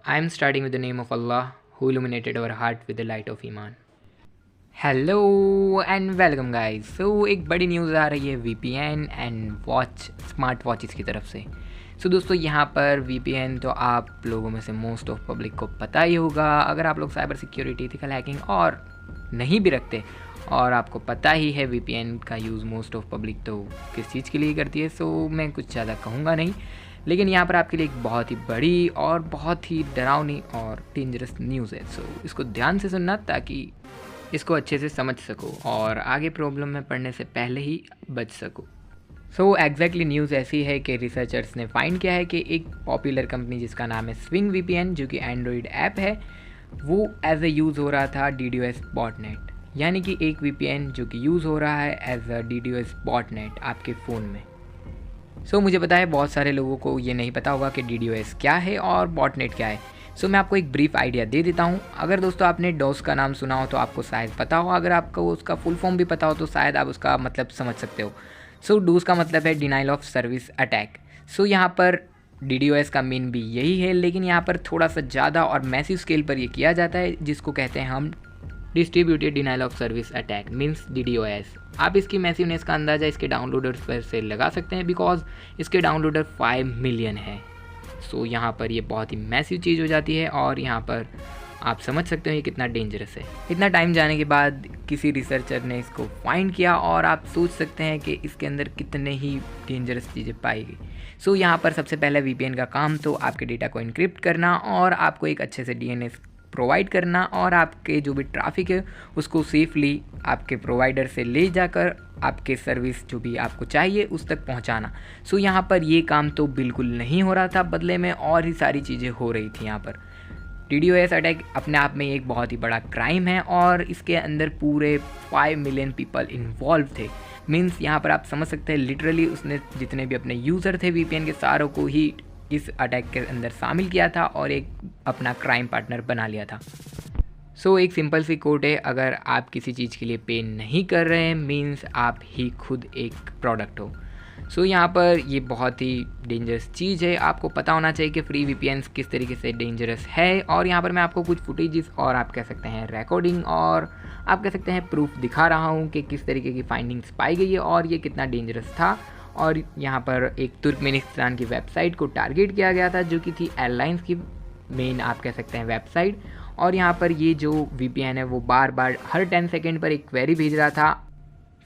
I am starting with the name of Allah, who illuminated our heart with the light of Iman. Hello and welcome guys. So एक बड़ी news आ रही है VPN and watch smart watches की तरफ से। दोस्तों यहाँ पर वीपीएन तो आप लोगों में से मोस्ट ऑफ पब्लिक को पता ही होगा। अगर आप लोग साइबर सिक्योरिटी, एथिकल हैकिंग और नहीं भी रखते और आपको पता ही है वीपीएन का यूज़ मोस्ट ऑफ पब्लिक तो किस चीज़ के लिए करती है, सो मैं कुछ ज़्यादा कहूँगा नहीं। लेकिन यहाँ पर आपके लिए एक बहुत ही बड़ी और बहुत ही डरावनी और डेंजरस न्यूज़ है। सो इसको ध्यान से सुनना ताकि इसको अच्छे से समझ सको और आगे प्रॉब्लम में पड़ने से पहले ही बच सको। एग्जैक्टली न्यूज़ ऐसी है कि रिसर्चर्स ने फाइंड किया है कि एक पॉपुलर कंपनी जिसका नाम है स्विंग वीपीएन, जो कि एंड्रॉयड ऐप है, वो एज ए यूज़ हो रहा था DDoS बॉटनेट। यानी कि एक वीपीएन जो कि यूज़ हो रहा है एज अ DDoS बॉटनेट आपके फ़ोन में। मुझे पता है बहुत सारे लोगों को ये नहीं पता होगा कि DDoS क्या है और बॉटनेट क्या है। मैं आपको एक ब्रीफ आइडिया दे देता हूँ। अगर दोस्तों आपने डोस का नाम सुना हो तो आपको शायद पता हो, अगर आपको उसका फुल फॉर्म भी पता हो तो शायद आप उसका मतलब समझ सकते हो। डोस का मतलब है डिनाइल ऑफ सर्विस अटैक। यहाँ पर DDoS का मीन भी यही है, लेकिन यहाँ पर थोड़ा सा ज़्यादा और मैसिव स्केल पर ये किया जाता है, जिसको कहते हैं हम distributed denial of service attack means DDoS। आप इसकी मैसिवनेस का अंदाज़ा इसके डाउनलोडर्स पर से लगा सकते हैं, बिकॉज इसके डाउनलोडर 5 मिलियन है। यहाँ पर ये बहुत ही मैसिव चीज़ हो जाती है और यहाँ पर आप समझ सकते हो ये कितना डेंजरस है। इतना टाइम जाने के बाद किसी रिसर्चर ने इसको फाइंड किया और आप सोच सकते हैं कि इसके अंदर कितने ही डेंजरस चीज़ें पाई गई। यहाँ पर सबसे पहले वीपीएन का काम तो आपके डेटा को इनक्रिप्ट करना और आपको एक अच्छे से DNS प्रोवाइड करना और आपके जो भी ट्रैफिक है उसको सेफली आपके प्रोवाइडर से ले जाकर आपके सर्विस जो भी आपको चाहिए उस तक पहुंचाना। यहाँ पर ये काम तो बिल्कुल नहीं हो रहा था, बदले में और ही सारी चीज़ें हो रही थी। यहाँ पर DDoS अटैक अपने आप में एक बहुत ही बड़ा क्राइम है और इसके अंदर पूरे 5 मिलियन पीपल इन्वॉल्व थे। मीन्स यहाँ पर आप समझ सकते हैं लिटरली उसने जितने भी अपने यूज़र थे वीपीएन के सारों को ही इस अटैक के अंदर शामिल किया था और एक अपना क्राइम पार्टनर बना लिया था। एक सिंपल सी कोट है, अगर आप किसी चीज़ के लिए पे नहीं कर रहे हैं मीन्स आप ही खुद एक प्रोडक्ट हो। यहाँ पर ये बहुत ही डेंजरस चीज़ है। आपको पता होना चाहिए कि फ्री वीपीएन्स किस तरीके से डेंजरस है और यहाँ पर मैं आपको कुछ फुटेजेस और आप कह सकते हैं रिकॉर्डिंग और आप कह सकते हैं प्रूफ दिखा रहा हूँ कि किस तरीके की फाइंडिंग्स पाई गई है और ये कितना डेंजरस था। और यहाँ पर एक तुर्कमेनिस्तान की वेबसाइट को टारगेट किया गया था जो कि थी एयरलाइंस की मेन आप कह सकते हैं वेबसाइट। और यहाँ पर ये जो वीपीएन है वो बार बार हर 10 सेकेंड पर एक क्वेरी भेज रहा था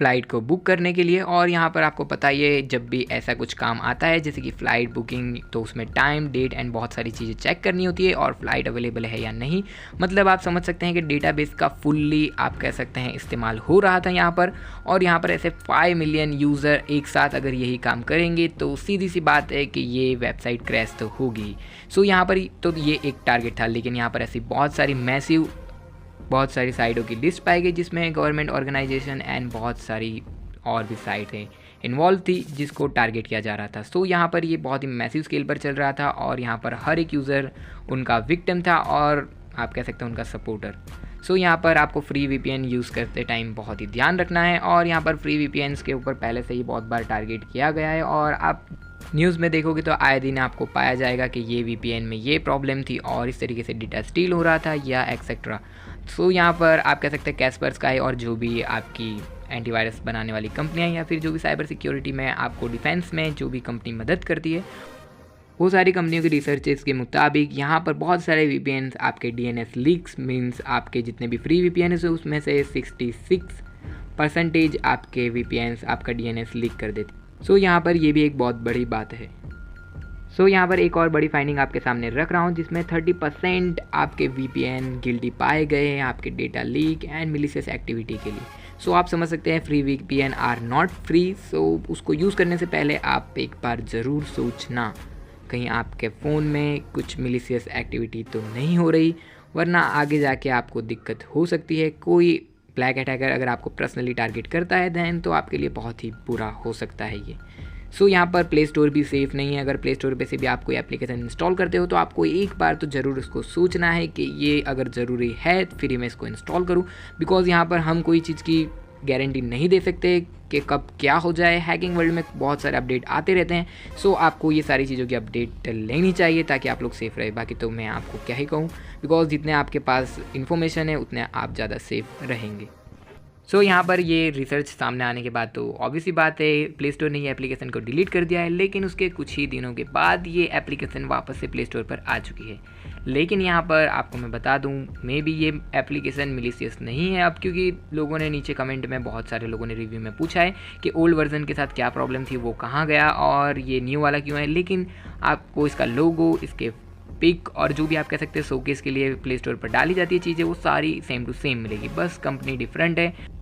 फ़्लाइट को बुक करने के लिए। और यहाँ पर आपको पता ही है जब भी ऐसा कुछ काम आता है जैसे कि फ़्लाइट बुकिंग, तो उसमें टाइम, डेट एंड बहुत सारी चीज़ें चेक करनी होती है और फ़्लाइट अवेलेबल है या नहीं। मतलब आप समझ सकते हैं कि डेटाबेस का फुल्ली आप कह सकते हैं इस्तेमाल हो रहा था यहाँ पर। और यहाँ पर ऐसे 5 मिलियन यूज़र एक साथ अगर यही काम करेंगे तो सीधी सी बात है कि ये वेबसाइट क्रैश तो होगी। यहाँ पर तो ये एक टारगेट था, लेकिन यहाँ पर ऐसी बहुत सारी साइटों की लिस्ट पाई गई जिसमें गवर्नमेंट ऑर्गेनाइजेशन एंड बहुत सारी और भी साइटें इन्वॉल्व थी जिसको टारगेट किया जा रहा था। यहाँ पर ये बहुत ही मैसिव स्केल पर चल रहा था और यहाँ पर हर एक यूज़र उनका विक्टिम था और आप कह सकते हैं उनका सपोर्टर। यहाँ पर आपको फ्री वीपीएन यूज़ करते टाइम बहुत ही ध्यान रखना है और यहाँ पर फ्री वीपीएन्स के ऊपर पहले से ही बहुत बार टारगेट किया गया है और आप न्यूज़ में देखोगे तो आए दिन आपको पाया जाएगा कि ये वीपीएन में ये प्रॉब्लम थी और इस तरीके से डेटा स्टील हो रहा था या एक्सेट्रा। यहाँ पर आप कह सकते हैं कैस्पर्सकाई और जो भी आपकी एंटीवायरस बनाने वाली कंपनियां या फिर जो भी साइबर सिक्योरिटी में आपको डिफेंस में जो भी कंपनी मदद करती है वो सारी कंपनियों के रिसर्चेस के मुताबिक यहाँ पर बहुत सारे वीपीएन्स आपके DNS लीक्स मीन्स आपके जितने भी फ्री वीपीएन है उसमें से 66% आपके वीपीएन्स आपका DNS लीक कर देते। यहाँ पर ये भी एक बहुत बड़ी बात है। यहाँ पर एक और बड़ी फाइंडिंग आपके सामने रख रहा हूँ जिसमें 30% आपके वीपीएन गिल्टी पाए गए हैं आपके data leak and malicious activity के लिए। आप समझ सकते हैं free VPN are not free. उसको यूज़ करने से पहले आप एक बार ज़रूर सोचना कहीं आपके फ़ोन में कुछ मिलिशियस एक्टिविटी तो नहीं हो रही, वरना आगे जाके आपको दिक्कत हो सकती है। कोई ब्लैक अटैकर अगर आपको पर्सनली टारगेट करता है दैन तो आपके लिए बहुत ही बुरा हो सकता है ये। यहाँ पर प्ले स्टोर भी सेफ़ नहीं है। अगर प्ले स्टोर पे से भी आप कोई एप्लीकेशन इंस्टॉल करते हो तो आपको एक बार तो ज़रूर इसको सोचना है कि ये अगर ज़रूरी है फिर मैं इसको इंस्टॉल करूँ, बिकॉज़ यहाँ पर हम कोई चीज़ की गारंटी नहीं दे सकते कि कब क्या हो जाए। हैकिंग वर्ल्ड में बहुत सारे अपडेट आते रहते हैं, सो आपको ये सारी चीज़ों की अपडेट लेनी चाहिए ताकि आप लोग सेफ़ रहे। बाकी तो मैं आपको क्या ही कहूँ, बिकॉज जितने आपके पास इन्फॉर्मेशन है उतने आप ज़्यादा सेफ़ रहेंगे। सो यहाँ पर ये रिसर्च सामने आने के बाद तो ऑब्वियसली बात है प्ले स्टोर ने ये एप्लीकेशन को डिलीट कर दिया है, लेकिन उसके कुछ ही दिनों के बाद ये एप्लीकेशन वापस से प्ले स्टोर पर आ चुकी है। लेकिन यहाँ पर आपको मैं बता दूँ, मे बी ये एप्लीकेशन मिलीशियस नहीं है अब, क्योंकि लोगों ने नीचे कमेंट में बहुत सारे लोगों ने रिव्यू में पूछा है कि ओल्ड वर्जन के साथ क्या प्रॉब्लम थी, वो कहाँ गया और ये न्यू वाला क्यों है। लेकिन आपको इसका लोगो, इसके पिक और जो भी आप कह सकते हैं शोकेस के लिए प्ले स्टोर पर डाली जाती है चीज़ें, वो सारी सेम टू सेम मिलेगी, बस कंपनी डिफरेंट है।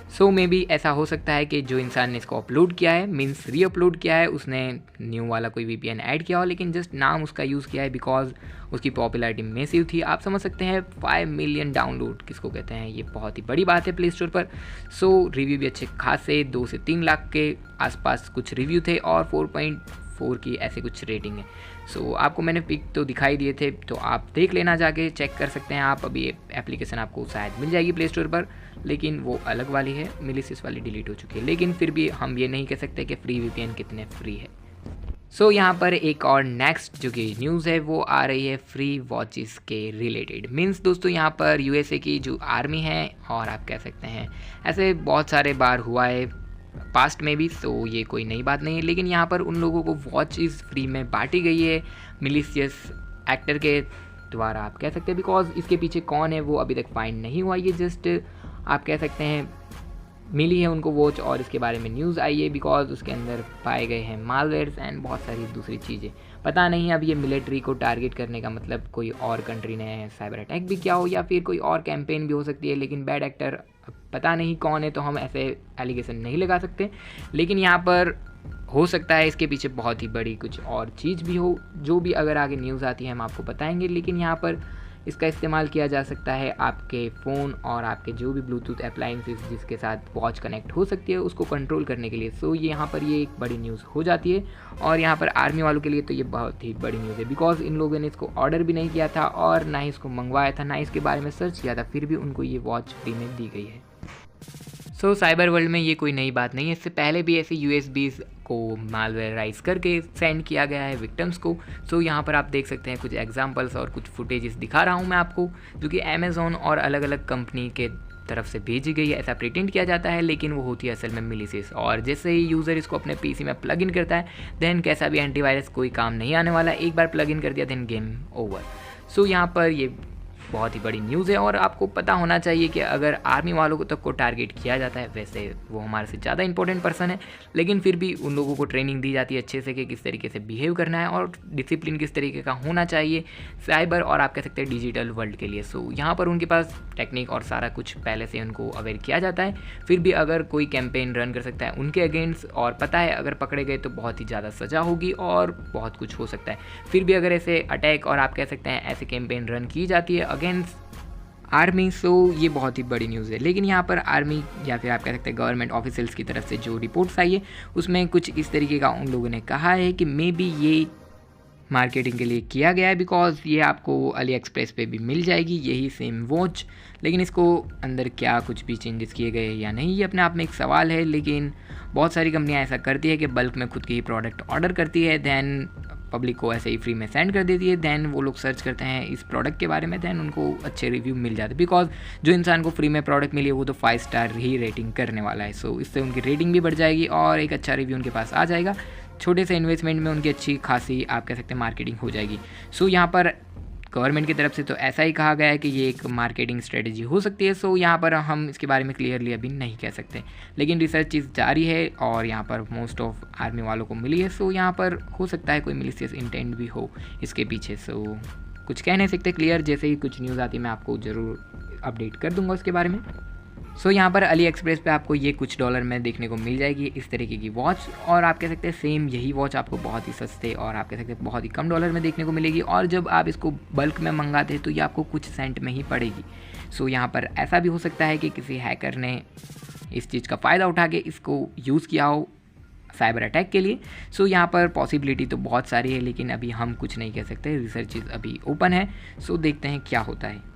सो मे बी ऐसा हो सकता है कि जो इंसान ने इसको अपलोड किया है, मीन्स री अपलोड किया है, उसने न्यू वाला कोई VPN ऐड किया हो, लेकिन जस्ट नाम उसका यूज़ किया है बिकॉज उसकी पॉपुलैरिटी मैसिव थी। आप समझ सकते हैं 5 मिलियन डाउनलोड किसको कहते हैं, ये बहुत ही बड़ी बात है प्ले स्टोर पर। सो रिव्यू भी अच्छे खासे 2 से 3 लाख के आसपास कुछ रिव्यू थे और 4.4 की ऐसे कुछ रेटिंग है। सो आपको मैंने पिक तो दिखाई दिए थे, तो आप देख लेना, जाके चेक कर सकते हैं आप। अभी एप्लीकेशन आपको शायद मिल जाएगी प्ले स्टोर पर, लेकिन वो अलग वाली है, मिलीशियस वाली डिलीट हो चुकी है। लेकिन फिर भी हम ये नहीं कह सकते कि फ्री VPN कितने फ्री है। सो यहाँ पर एक और नेक्स्ट जो कि न्यूज़ है वो आ रही है फ्री वॉचेस के रिलेटेड। मीन्स दोस्तों यहाँ पर USA की जो आर्मी है, और आप कह सकते हैं ऐसे बहुत सारे बार हुआ है पास्ट में भी, सो ये कोई नई बात नहीं है। लेकिन यहाँ पर उन लोगों को वॉचेस फ्री में बांटी गई है मिलीशियस एक्टर के द्वारा, आप कह सकते हैं। बिकॉज इसके पीछे कौन है वो अभी तक फाइंड नहीं हुआ, ये जस्ट आप कह सकते हैं मिली है उनको वॉच और इसके बारे में न्यूज़ आई है बिकॉज उसके अंदर पाए गए हैं मालवेयर्स एंड बहुत सारी दूसरी चीज़ें। पता नहीं अब ये मिलिट्री को टारगेट करने का मतलब कोई और कंट्री ने साइबर अटैक भी किया हो या फिर कोई और कैंपेन भी हो सकती है। लेकिन बैड एक्टर पता नहीं कौन है, तो हम ऐसे एलिगेशन नहीं लगा सकते। लेकिन यहाँ पर हो सकता है इसके पीछे बहुत ही बड़ी कुछ और चीज़ भी हो, जो भी अगर आगे न्यूज़ आती है हम आपको बताएंगे। लेकिन यहाँ पर इसका इस्तेमाल किया जा सकता है आपके फ़ोन और आपके जो भी ब्लूटूथ अप्लाइंसेस जिसके साथ वॉच कनेक्ट हो सकती है उसको कंट्रोल करने के लिए। सो यहाँ पर ये एक बड़ी न्यूज़ हो जाती है, और यहाँ पर आर्मी वालों के लिए तो ये बहुत ही बड़ी न्यूज़ है बिकॉज इन लोगों ने इसको ऑर्डर भी नहीं किया था और ना ही इसको मंगवाया था, ना ही इसके बारे में सर्च किया था, फिर भी उनको ये वॉच फ्री में दी गई है। सो साइबर वर्ल्ड में ये कोई नई बात नहीं है, इससे पहले भी ऐसे USBs को मालवेयराइज करके सेंड किया गया है विक्टिम्स को। सो यहाँ पर आप देख सकते हैं कुछ एग्जांपल्स और कुछ फुटेजेस दिखा रहा हूँ मैं आपको, जो कि अमेज़ॉन और अलग अलग कंपनी के तरफ से भेजी गई है, ऐसा प्रिटेंड किया जाता है, लेकिन वो होती है असल में मिलीशियस। और जैसे ही यूज़र इसको अपने PC में प्लग इन करता है, देन कैसा भी एंटीवायरस कोई काम नहीं आने वाला, एक बार प्लग इन कर दिया देन गेम ओवर। सो यहाँ पर ये बहुत ही बड़ी न्यूज़ है, और आपको पता होना चाहिए कि अगर आर्मी वालों को तक को टारगेट किया जाता है, वैसे वो हमारे से ज़्यादा इंपॉर्टेंट पर्सन है, लेकिन फिर भी उन लोगों को ट्रेनिंग दी जाती है अच्छे से कि किस तरीके से बिहेव करना है और डिसिप्लिन किस तरीके का होना चाहिए साइबर और आप कह सकते हैं डिजिटल वर्ल्ड के लिए। सो यहाँ पर उनके पास टेक्निक और सारा कुछ पहले से उनको अवेयर किया जाता है। फिर भी अगर कोई कैंपेन रन कर सकता है उनके अगेंस्ट, और पता है अगर पकड़े गए तो बहुत ही ज़्यादा सज़ा होगी और बहुत कुछ हो सकता है। फिर भी अगर ऐसे अटैक और आप कह सकते हैं ऐसे कैंपेन रन की जाती है अगेंस्ट आर्मी, सो ये बहुत ही बड़ी न्यूज़ है। लेकिन यहाँ पर आर्मी या फिर आप कह सकते हैं गवर्नमेंट ऑफिशियल्स की तरफ से जो रिपोर्ट्स आई है उसमें कुछ इस तरीके का उन लोगों ने कहा है कि मे बी ये मार्केटिंग के लिए किया गया है, बिकॉज ये आपको अली एक्सप्रेस पे भी मिल जाएगी यही सेम वॉच। लेकिन इसको अंदर क्या कुछ भी चेंजेस किए गए या नहीं, ये अपने आप में एक सवाल है। लेकिन बहुत सारी कंपनियां ऐसा करती है कि बल्क में खुद के ही प्रोडक्ट ऑर्डर करती है, दैन पब्लिक को ऐसे ही फ्री में सेंड कर देती है, दैन वो लोग सर्च करते हैं इस प्रोडक्ट के बारे में, दैन उनको अच्छे रिव्यू मिल जाते हैं। बिकॉज जो इंसान को फ्री में प्रोडक्ट मिली है वो तो 5 स्टार ही रेटिंग करने वाला है। सो इससे उनकी रेटिंग भी बढ़ जाएगी और एक अच्छा रिव्यू उनके पास आ जाएगा। छोटे से इन्वेस्टमेंट में उनकी अच्छी खासी आप कह सकते हैं मार्केटिंग हो जाएगी। सो यहाँ पर गवर्नमेंट की तरफ से तो ऐसा ही कहा गया है कि ये एक मार्केटिंग स्ट्रेटजी हो सकती है। सो यहाँ पर हम इसके बारे में क्लियरली अभी नहीं कह सकते, लेकिन रिसर्च जारी है और यहाँ पर मोस्ट ऑफ आर्मी वालों को मिली है। सो यहाँ पर हो सकता है कोई मिलीशियस इंटेंट भी हो इसके पीछे। सो कुछ कह नहीं सकते क्लियर, जैसे ही कुछ न्यूज़ आती है मैं आपको ज़रूर अपडेट कर दूँगा उसके बारे में। सो यहाँ पर अली एक्सप्रेस पे आपको ये कुछ डॉलर में देखने को मिल जाएगी इस तरीके की वॉच, और आप कह सकते हैं सेम यही वॉच आपको बहुत ही सस्ते और आप कह सकते हैं बहुत ही कम डॉलर में देखने को मिलेगी। और जब आप इसको बल्क में मंगाते हैं तो ये आपको कुछ सेंट में ही पड़ेगी। सो यहाँ पर ऐसा भी हो सकता है कि किसी हैकर ने इस चीज़ का फ़ायदा उठा के इसको यूज़ किया हो साइबर अटैक के लिए। सो यहाँ पर पॉसिबिलिटी तो बहुत सारी है, लेकिन अभी हम कुछ नहीं कह सकते, रिसर्च अभी ओपन है। सो देखते हैं क्या होता है।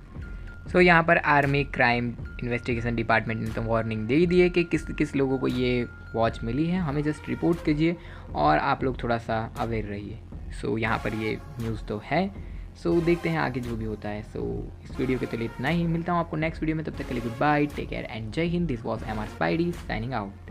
सो यहाँ पर आर्मी क्राइम इन्वेस्टिगेशन डिपार्टमेंट ने तो वार्निंग दे ही दी है कि किस किस लोगों को ये वॉच मिली है, हमें जस्ट रिपोर्ट कीजिए और आप लोग थोड़ा सा अवेयर रहिए। सो यहाँ पर ये न्यूज़ तो है। सो देखते हैं आगे जो भी होता है। सो इस वीडियो के लिए इतना ही, मिलता हूँ आपको नेक्स्ट वीडियो में, तब तक के लिए goodbye, take care and Jai Hind. This was MR Spidey signing out.